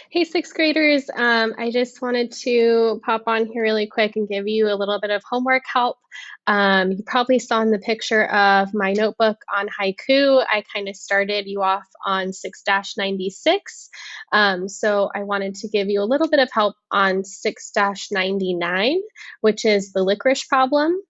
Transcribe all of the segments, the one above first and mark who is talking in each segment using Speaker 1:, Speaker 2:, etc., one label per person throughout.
Speaker 1: Hey, sixth graders. I just wanted to pop on here really quick and give you a little bit of homework help. You probably saw in the picture of my notebook on haiku. I kind of started you off on 6-96. So I wanted to give you a little bit of help on 6-99, which is the licorice problem.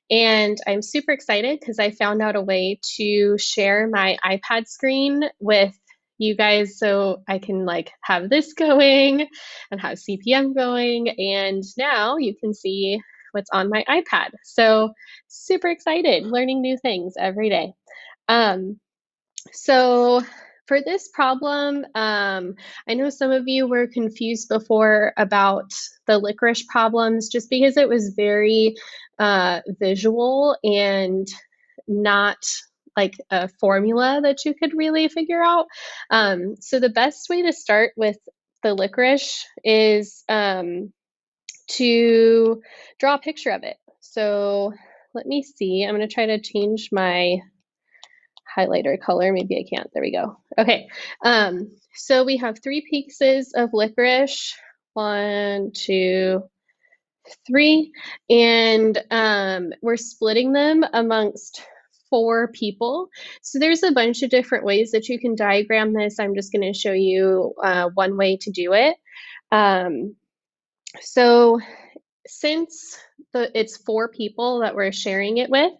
Speaker 1: And I'm super excited because I found out a way to share my iPad screen with you guys so I can like have this going and have CPM going, and now you can see what's on my iPad. So super excited, learning new things every day. Um, so for this problem, I know some of you were confused before about the licorice problems just because it was very visual and not like a formula that you could really figure out. So the best way to start with the licorice is to draw a picture of it. So let me see, I'm gonna try to change my highlighter color. Maybe I can't. There we go. Okay. So we have 3 pieces of licorice. 1, 2, 3. And we're splitting them amongst 4 people. So there's a bunch of different ways that you can diagram this. I'm just going to show you one way to do it. So since it's 4 people that we're sharing it with,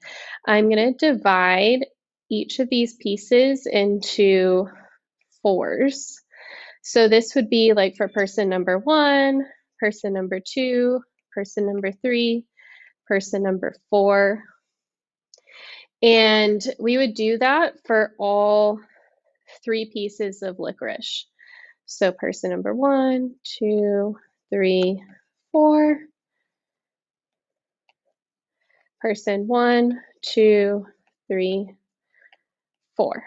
Speaker 1: I'm going to divide each of these pieces into 4s. So this would be like for person number 1, person number 2, person number 3, person number 4. And we would do that for all 3 pieces of licorice. So person number 1, 2, 3, 4. Person 1, 2, 3, 4.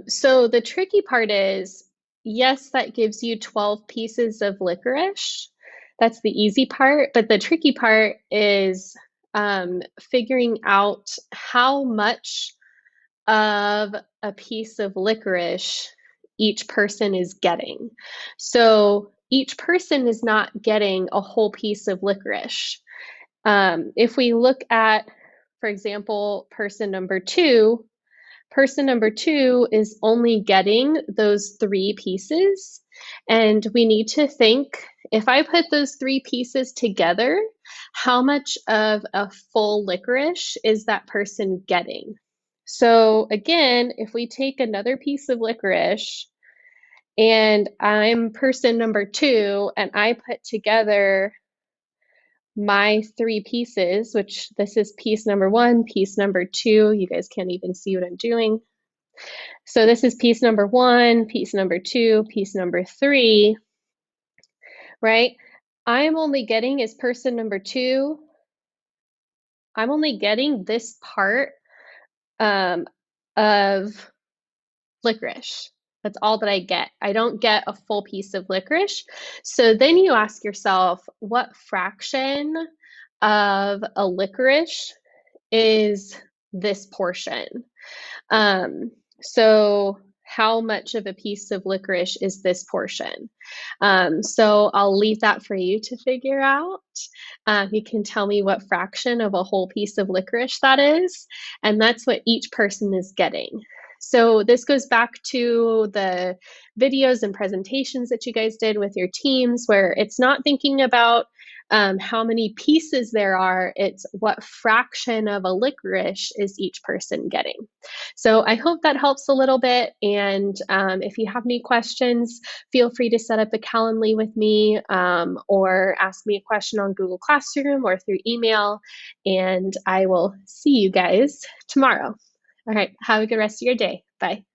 Speaker 1: So the tricky part is, yes, that gives you 12 pieces of licorice. That's the easy part, but the tricky part is figuring out how much of a piece of licorice each person is getting. So each person is not getting a whole piece of licorice. If we look at, for example, person number 2, person number 2 is only getting those 3 pieces. And we need to think, if I put those 3 pieces together, how much of a full licorice is that person getting? So again, if we take another piece of licorice and I'm person number 2 and I put together my 3 pieces, which this is piece number 1, piece number 2, you guys can't even see what I'm doing. So this is piece number 1, piece number 2, piece number 3, right? I'm only getting as person number 2, I'm only getting this part of licorice. That's all that I get. I don't get a full piece of licorice. So then you ask yourself, what fraction of a licorice is this portion? So how much of a piece of licorice is this portion? So I'll leave that for you to figure out. You can tell me what fraction of a whole piece of licorice that is, and that's what each person is getting. So this goes back to the videos and presentations that you guys did with your teams, where it's not thinking about how many pieces there are, it's what fraction of a licorice is each person getting. So I hope that helps a little bit. And if you have any questions, feel free to set up a Calendly with me or ask me a question on Google Classroom or through email. And I will see you guys tomorrow. All right, have a good rest of your day. Bye.